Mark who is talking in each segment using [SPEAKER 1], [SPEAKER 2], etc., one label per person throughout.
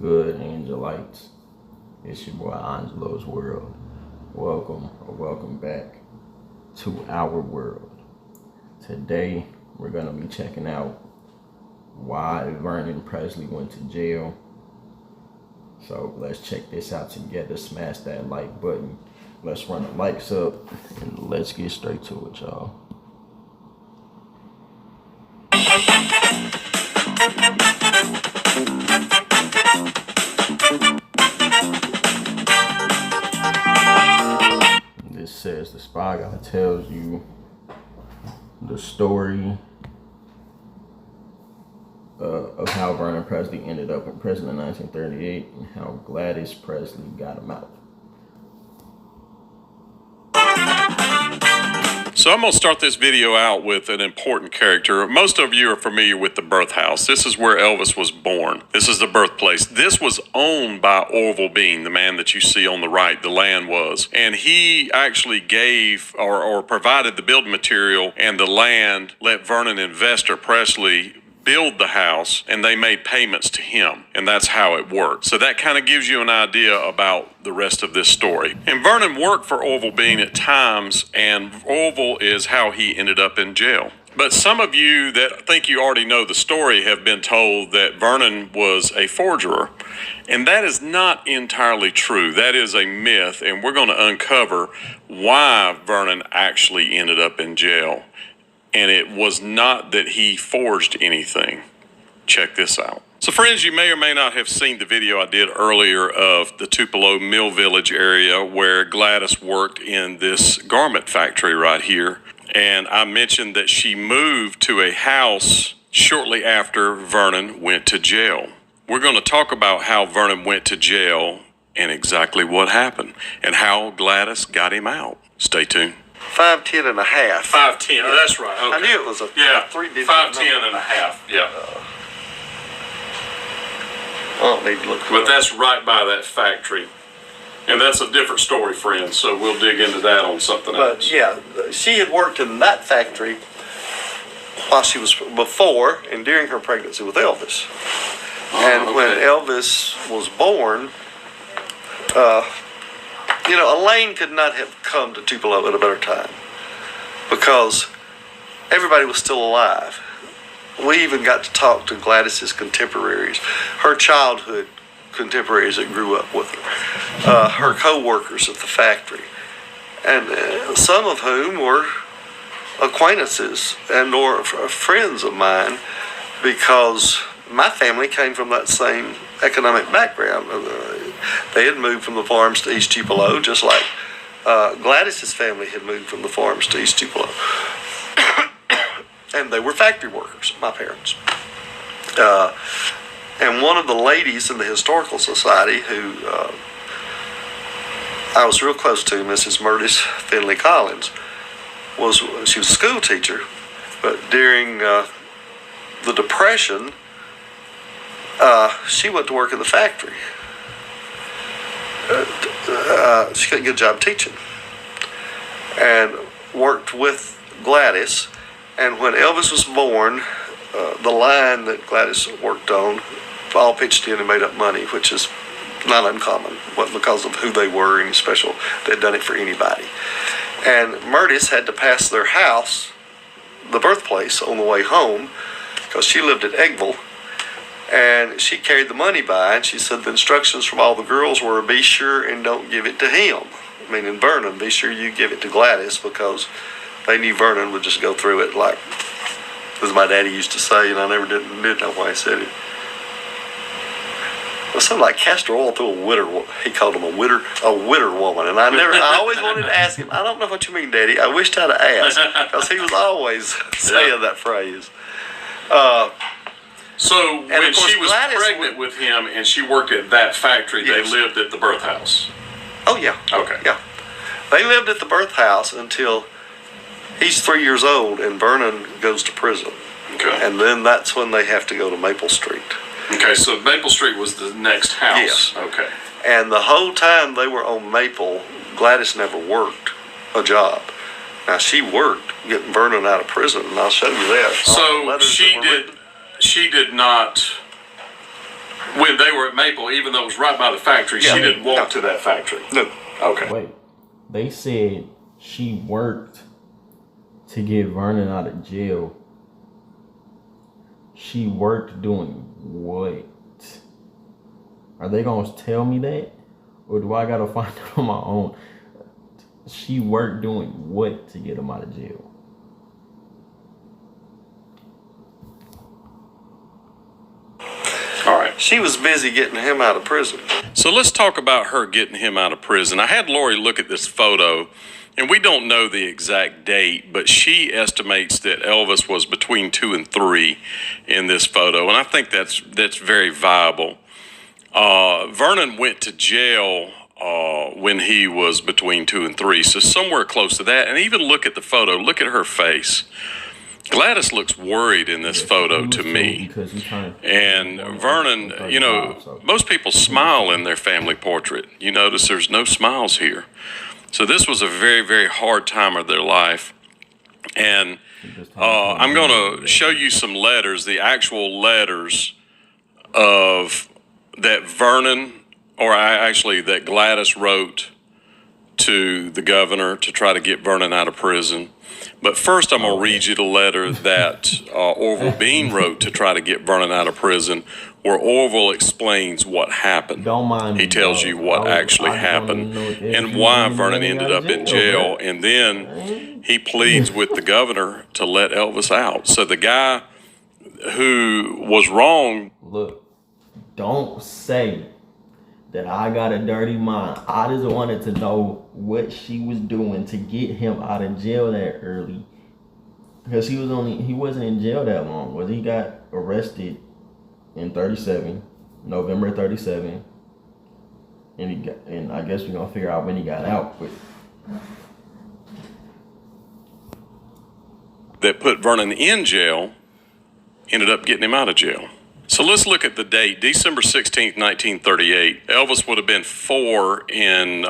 [SPEAKER 1] good, Angelites? It's your boy Angelo's World. Welcome back to our world. Today we're gonna be checking out why Vernon Presley went to jail. So let's check this out together. Smash that like button. Let's run the likes up and let's get straight to it, y'all. This says the Spy Guy tells you the story of how Vernon Presley ended up in prison in 1938 and how Gladys Presley got him out.
[SPEAKER 2] So I'm going to start this video out with an important character. Most of you are familiar with the birth house. This is where Elvis was born. This is the birthplace. This was owned by Orville Bean, the man that you see on the right, the land was. And he actually gave or provided the building material and the land, let Vernon investor Presley build the house, and they made payments to him, and that's how it worked. So that kind of gives you an idea about the rest of this story. And Vernon worked for Orville Bean at times, and Orville is how he ended up in jail. But some of you that think you already know the story have been told that Vernon was a forger, and that is not entirely true. That is a myth, and we're going to uncover why Vernon actually ended up in jail. And it was not that he forged anything. Check this out. So friends, you may or may not have seen the video I did earlier of the Tupelo Mill Village area where Gladys worked in this garment factory right here. And I mentioned that she moved to a house shortly after Vernon went to jail. We're going to talk about how Vernon went to jail and exactly what happened and how Gladys got him out. Stay tuned.
[SPEAKER 3] 5'10" and a half.
[SPEAKER 2] 5'10", oh, that's right. Okay.
[SPEAKER 3] I knew it was a 3-digit
[SPEAKER 2] 5'10" and a half. Yeah.
[SPEAKER 3] I don't need to look.
[SPEAKER 2] But that's right by that factory, and that's a different story, friends. So we'll dig into that on something else.
[SPEAKER 3] But yeah, she had worked in that factory while she was before and during her pregnancy with Elvis. And when Elvis was born, Elaine could not have come to Tupelo at a better time because everybody was still alive. We even got to talk to Gladys's contemporaries, her childhood contemporaries that grew up with her, her co-workers at the factory, and some of whom were acquaintances and or friends of mine because my family came from that same economic background. They had moved from the farms to East Tupelo, just like Gladys's family had moved from the farms to East Tupelo. And they were factory workers, my parents. And one of the ladies in the Historical Society who I was real close to, Mrs. Murtis Finley Collins, she was a school teacher, but during the Depression, she went to work in the factory. She couldn't get a job teaching and worked with Gladys. And when Elvis was born, the line that Gladys worked on all pitched in and made up money, which is not uncommon, but because of who they were, any special, they'd done it for anybody. And Murtis had to pass their house, the birthplace, on the way home because she lived at Eggville. And she carried the money by, and she said the instructions from all the girls were, be sure and don't give it to him. Meaning Vernon, be sure you give it to Gladys, because they knew Vernon would just go through it like, as my daddy used to say, and I never did know why he said it. It was something like castor oil through a widder. He called him a widder woman. And I always wanted to ask him, I don't know what you mean, Daddy. I wished I'd have asked, because he was always saying that phrase.
[SPEAKER 2] So when she was pregnant with him and she worked at that factory, they lived at the birth house?
[SPEAKER 3] Oh, yeah.
[SPEAKER 2] Okay.
[SPEAKER 3] Yeah. They lived at the birth house until he's 3 years old and Vernon goes to prison.
[SPEAKER 2] Okay.
[SPEAKER 3] And then that's when they have to go to Maple Street.
[SPEAKER 2] Okay, so Maple Street was the next house.
[SPEAKER 3] Yes.
[SPEAKER 2] Okay.
[SPEAKER 3] And the whole time they were on Maple, Gladys never worked a job. Now, she worked getting Vernon out of prison, and I'll show you that.
[SPEAKER 2] So she did not When they were at Maple, even though it was right by the factory,
[SPEAKER 3] Yeah.
[SPEAKER 2] she didn't walk to that factory.
[SPEAKER 3] No.
[SPEAKER 2] Okay.
[SPEAKER 1] Wait, they said she worked to get Vernon out of jail. She worked doing what? Are they gonna tell me that? Or do I gotta find it on my own? She worked doing what to get him out of jail?
[SPEAKER 2] All right.
[SPEAKER 3] She was busy getting him out of prison.
[SPEAKER 2] So let's talk about her getting him out of prison. I had Lori look at this photo, and we don't know the exact date, but she estimates that Elvis was between 2 and 3 in this photo, and I think that's very viable. Vernon went to jail when he was between 2 and 3, so somewhere close to that. And even look at the photo. Look at her face. Gladys looks worried in this photo to me. And Vernon, you know, most people smile in their family portrait. You notice there's no smiles here. So this was a very, very hard time of their life. And I'm going to show you some letters, the actual letters of that Vernon, or actually that Gladys wrote to the governor to try to get Vernon out of prison. But first, I'm going to read you the letter that Orville Bean wrote to try to get Vernon out of prison, where Orville explains what happened.
[SPEAKER 1] Don't mind
[SPEAKER 2] he tells you what actually happened and why Vernon ended up in jail. And then he pleads with the governor to let Elvis out. So the guy who was wrong.
[SPEAKER 1] Look, don't say that I got a dirty mind. I just wanted to know what she was doing to get him out of jail that early. Because he wasn't in jail that long. He got arrested in 37, November 37. And I guess we're gonna figure out when he got out. But
[SPEAKER 2] that put Vernon in jail ended up getting him out of jail. So let's look at the date, December 16th, 1938. Elvis would have been 4 in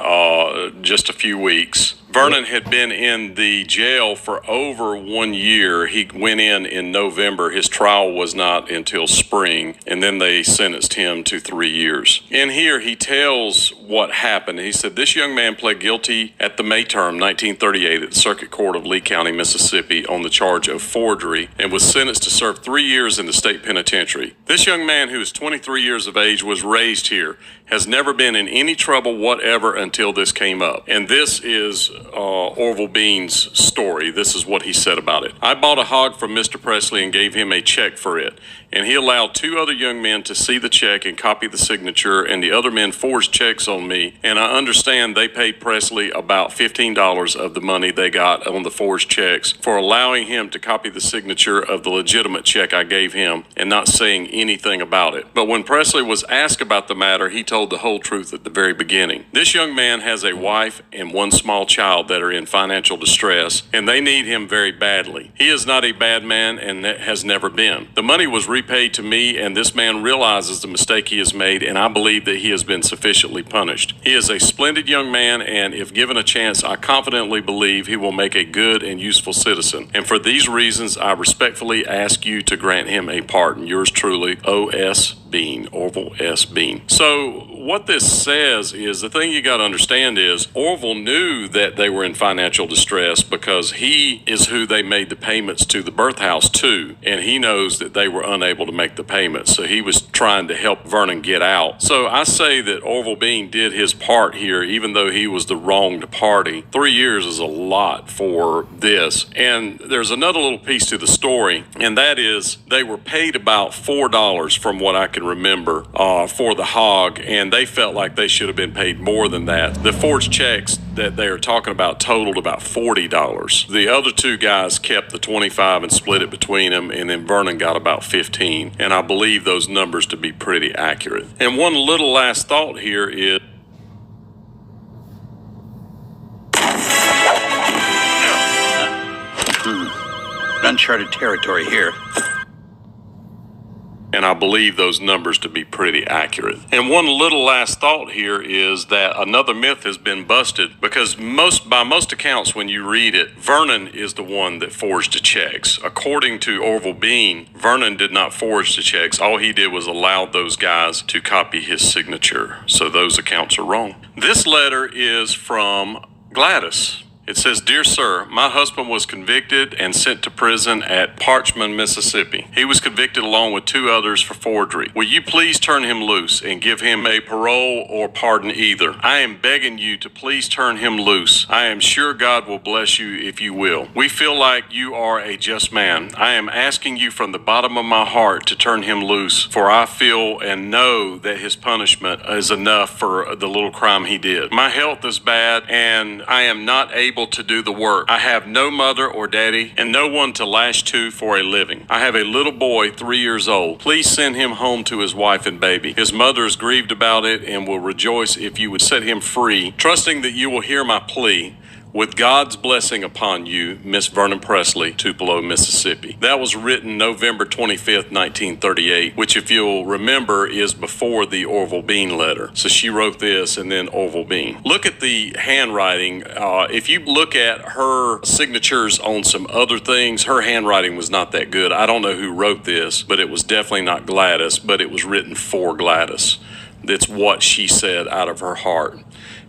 [SPEAKER 2] just a few weeks. Vernon had been in the jail for over 1 year. He went in November. His trial was not until spring, and then they sentenced him to 3 years. In here, he tells what happened. He said, this young man pled guilty at the May term, 1938, at the Circuit Court of Lee County, Mississippi, on the charge of forgery, and was sentenced to serve 3 years in the state penitentiary. This young man, who is 23 years of age, was raised here, has never been in any trouble whatever until this came up. And this is Orville Bean's story. This is what he said about it. I bought a hog from Mr. Presley and gave him a check for it. And he allowed 2 other young men to see the check and copy the signature, and the other men forged checks on me. And I understand they paid Presley about $15 of the money they got on the forged checks for allowing him to copy the signature of the legitimate check I gave him and not saying anything about it. But when Presley was asked about the matter, he told the whole truth at the very beginning. This young man has a wife and 1 small child that are in financial distress, and they need him very badly. He is not a bad man and has never been. The money was repaid to me, and this man realizes the mistake he has made, and I believe that he has been sufficiently punished. He is a splendid young man, and if given a chance, I confidently believe he will make a good and useful citizen. And for these reasons, I respectfully ask you to grant him a pardon. Yours truly, O.S. Bean, Orville S. Bean. So what this says is, the thing you got to understand is Orville knew that they were in financial distress because he is who they made the payments to the birth house to, and he knows that they were unable to make the payments. So he was trying to help Vernon get out. So I say that Orville Bean did his part here, even though he was the wronged party. 3 years is a lot for this. And there's another little piece to the story, and that is they were paid about $4 from what I can remember for the hog, and they felt like they should have been paid more than that. The forged checks that they are talking about totaled about $40. The other 2 guys kept the 25 and split it between them, and then Vernon got about 15. And I believe those numbers to be pretty accurate. And one little last thought here is
[SPEAKER 4] uncharted territory here.
[SPEAKER 2] And I believe those numbers to be pretty accurate. And one little last thought here is that another myth has been busted because by most accounts when you read it, Vernon is the one that forged the checks. According to Orville Bean, Vernon did not forge the checks. All he did was allow those guys to copy his signature. So those accounts are wrong. This letter is from Gladys. It says, "Dear sir, my husband was convicted and sent to prison at Parchman, Mississippi. He was convicted along with 2 others for forgery. Will you please turn him loose and give him a parole or pardon either? I am begging you to please turn him loose. I am sure God will bless you if you will. We feel like you are a just man. I am asking you from the bottom of my heart to turn him loose, for I feel and know that his punishment is enough for the little crime he did. My health is bad and I am not able to do the work. I have no mother or daddy and no one to lash to for a living. I have a little boy 3 years old. Please send him home to his wife and baby. His mother is grieved about it and will rejoice if you would set him free, trusting that you will hear my plea. With God's blessing upon you, Miss Vernon Presley, Tupelo, Mississippi." That was written November 25th, 1938, which if you'll remember is before the Orville Bean letter. So she wrote this and then Orville Bean. Look at the handwriting. If you look at her signatures on some other things, her handwriting was not that good. I don't know who wrote this, but it was definitely not Gladys, but it was written for Gladys. That's what she said out of her heart.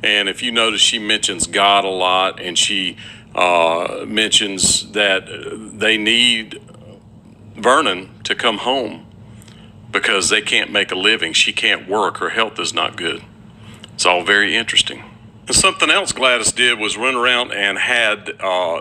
[SPEAKER 2] And if you notice, she mentions God a lot, and she mentions that they need Vernon to come home because they can't make a living. She can't work. Her health is not good. It's all very interesting. And something else Gladys did was run around and had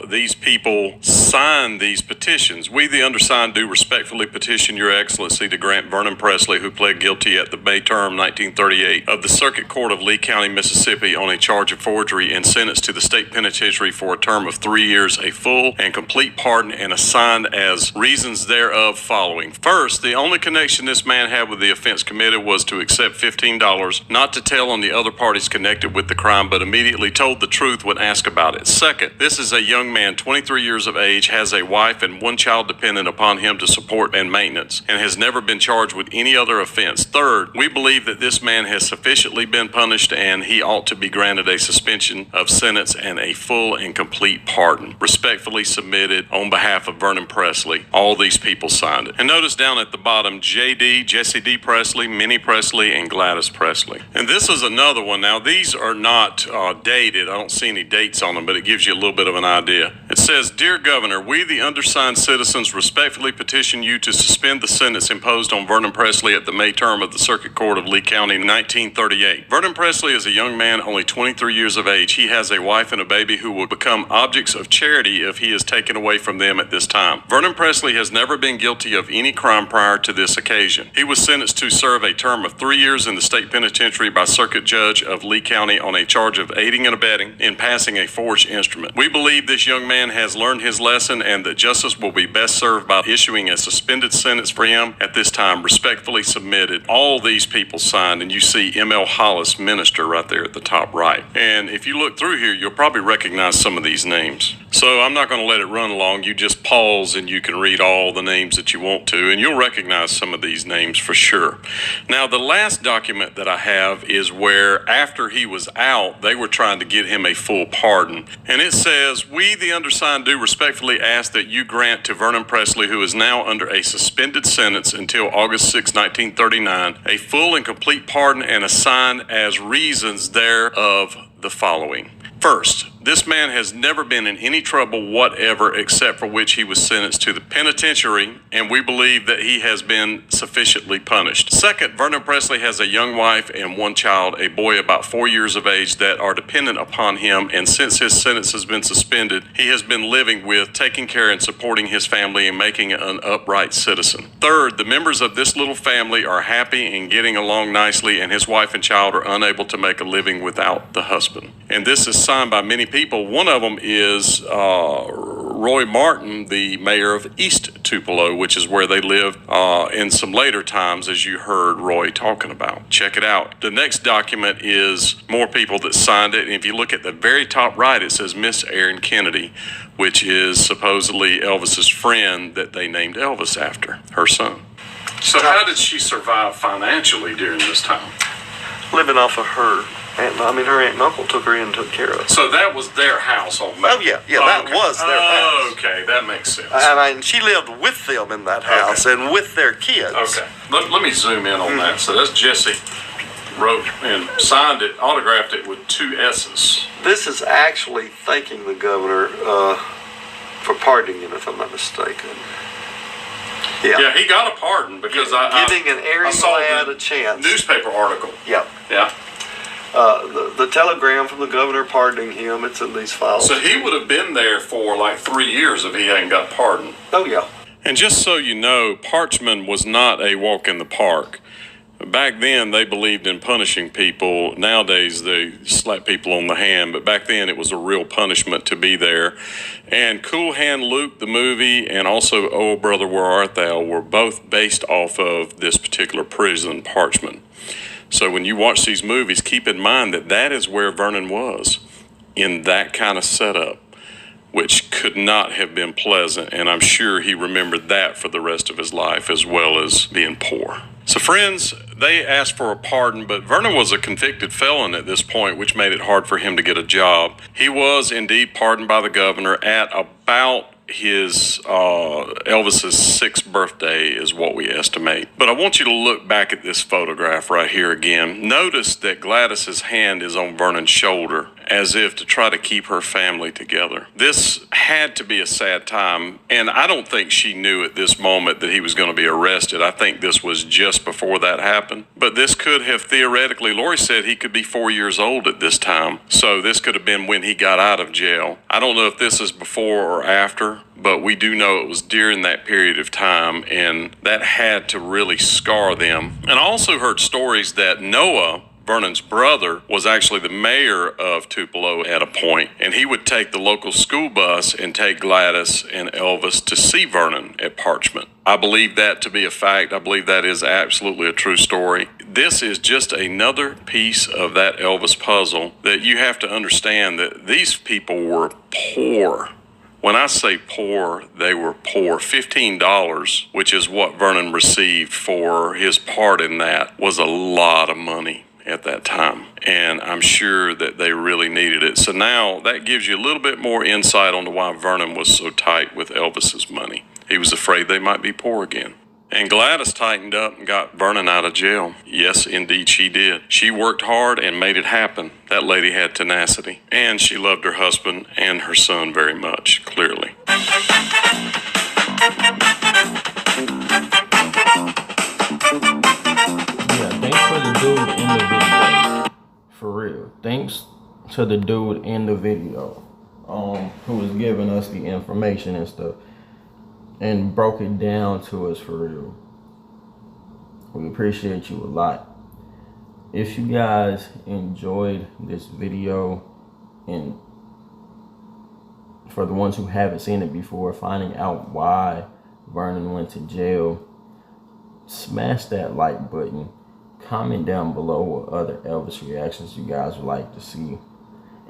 [SPEAKER 2] these people sign these petitions. "We, the undersigned, do respectfully petition Your Excellency to grant Vernon Presley, who pled guilty at the May term 1938 of the Circuit Court of Lee County, Mississippi, on a charge of forgery and sentenced to the state penitentiary for a term of 3 years, a full and complete pardon and assigned as reasons thereof following. First, the only connection this man had with the offense committed was to accept $15, not to tell on the other parties connected with the crime, but immediately told the truth when asked about it. Second, this is a young man, 23 years of age, has a wife and 1 child dependent upon him to support and maintenance, and has never been charged with any other offense. Third, we believe that this man has sufficiently been punished and he ought to be granted a suspension of sentence and a full and complete pardon. Respectfully submitted on behalf of Vernon Presley." All these people signed it. And notice down at the bottom, J.D., Jesse D. Presley, Minnie Presley, and Gladys Presley. And this is another one. Now, these are not dated. I don't see any dates on them, but it gives you a little bit of an idea. It says, "Dear Governor, we, the undersigned citizens, respectfully petition you to suspend the sentence imposed on Vernon Presley at the May term of the Circuit Court of Lee County in 1938. Vernon Presley is a young man, only 23 years of age. He has a wife and a baby who will become objects of charity if he is taken away from them at this time. Vernon Presley has never been guilty of any crime prior to this occasion. He was sentenced to serve a term of 3 years in the state penitentiary by Circuit Judge of Lee County on a charge of aiding and abetting in passing a forged instrument. We believe this young man has learned his lesson and that justice will be best served by issuing a suspended sentence for him at this time. Respectfully submitted." All these people signed, and you see M.L. Hollis, minister, right there at the top right. And if you look through here, you'll probably recognize some of these names. So I'm not going to let it run long. You just pause and you can read all the names that you want to, and you'll recognize some of these names for sure. Now, the last document that I have is where after he was out, they were trying to get him a full pardon. And it says, "We, the undersigned, do respectfully ask that you grant to Vernon Presley, who is now under a suspended sentence until August 6, 1939, a full and complete pardon and assign as reasons thereof the following. First, this man has never been in any trouble whatever except for which he was sentenced to the penitentiary, and we believe that he has been sufficiently punished. Second, Vernon Presley has a young wife and 1 child, a boy about 4 years of age, that are dependent upon him, and since his sentence has been suspended, he has been living with, taking care and supporting his family and making an upright citizen. Third, the members of this little family are happy and getting along nicely, and his wife and child are unable to make a living without the husband." And this is signed by many people. One of them is Roy Martin, the mayor of East Tupelo, which is where they lived in some later times, as you heard Roy talking about. Check it out. The next document is more people that signed it. And if you look at the very top right, it says Miss Erin Kennedy, which is supposedly Elvis's friend that they named Elvis after, her son. So how did she survive financially during this time?
[SPEAKER 3] Living off of her aunt. I mean, her aunt and uncle took her in and took care of her.
[SPEAKER 2] So that was their house on that?
[SPEAKER 3] Oh, yeah, that was their house.
[SPEAKER 2] Okay, that makes sense.
[SPEAKER 3] I mean, she lived with them in that house and with their kids.
[SPEAKER 2] Okay, let me zoom in on that. So that's Jesse wrote and signed it, autographed it with 2 S's.
[SPEAKER 3] This is actually thanking the governor for pardoning him, if I'm not mistaken.
[SPEAKER 2] Yeah, he got a pardon because
[SPEAKER 3] giving an erring lad a chance.
[SPEAKER 2] Newspaper article.
[SPEAKER 3] Yeah. The telegram from the governor pardoning him, it's in these files.
[SPEAKER 2] So he would have been there for like 3 years if he hadn't got pardoned.
[SPEAKER 3] Oh, yeah.
[SPEAKER 2] And just so you know, parchment was not a walk in the park. Back then, they believed in punishing people. Nowadays, they slap people on the hand, but back then it was a real punishment to be there. And Cool Hand Luke, the movie, and also Oh Brother, Where Art Thou were both based off of this particular prison, parchment. So when you watch these movies, keep in mind that that is where Vernon was, in that kind of setup, which could not have been pleasant, and I'm sure he remembered that for the rest of his life, as well as being poor. So friends, they asked for a pardon, but Vernon was a convicted felon at this point, which made it hard for him to get a job. He was indeed pardoned by the governor at about his Elvis's 6th birthday is what we estimate. But I want you to look back at this photograph right here again. Notice that Gladys's hand is on Vernon's shoulder, as if to try to keep her family together. This had to be a sad time, and I don't think she knew at this moment that he was going to be arrested. I think this was just before that happened. But this could have theoretically, Lori said he could be 4 years old at this time, so this could have been when he got out of jail. I don't know if this is before or after, but we do know it was during that period of time, and that had to really scar them. And I also heard stories that Noah, Vernon's brother, was actually the mayor of Tupelo at a point, and he would take the local school bus and take Gladys and Elvis to see Vernon at Parchment. I believe that to be a fact. I believe that is absolutely a true story. This is just another piece of that Elvis puzzle that you have to understand that these people were poor. When I say poor, they were poor. $15, which is what Vernon received for his part in that, was a lot of money at that time. And I'm sure that they really needed it. So now that gives you a little bit more insight onto why Vernon was so tight with Elvis's money. He was afraid they might be poor again. And Gladys tightened up and got Vernon out of jail. Yes, indeed she did. She worked hard and made it happen. That lady had tenacity. And she loved her husband and her son very much, clearly.
[SPEAKER 1] Yeah, thanks for the dude in the video. For real. Thanks to the dude in the video who was giving us the information and stuff and broke it down to us for real. We appreciate you a lot. If you guys enjoyed this video, and for the ones who haven't seen it before, finding out why Vernon went to jail, smash that like button. Comment down below what other Elvis reactions you guys would like to see.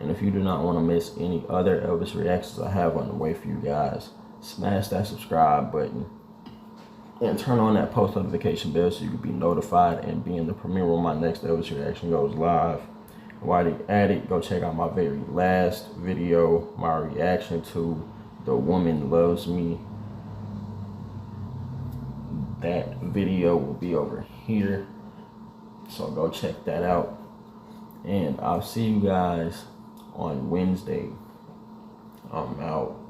[SPEAKER 1] And if you do not want to miss any other Elvis reactions I have on the way for you guys, smash that subscribe button and turn on that post notification bell so you can be notified and be in the premiere when my next Elvis reaction goes live. While you're at it, go check out my very last video, my reaction to The Woman Loves Me. That video will be over here, so go check that out. And I'll see you guys on Wednesday. I'm out.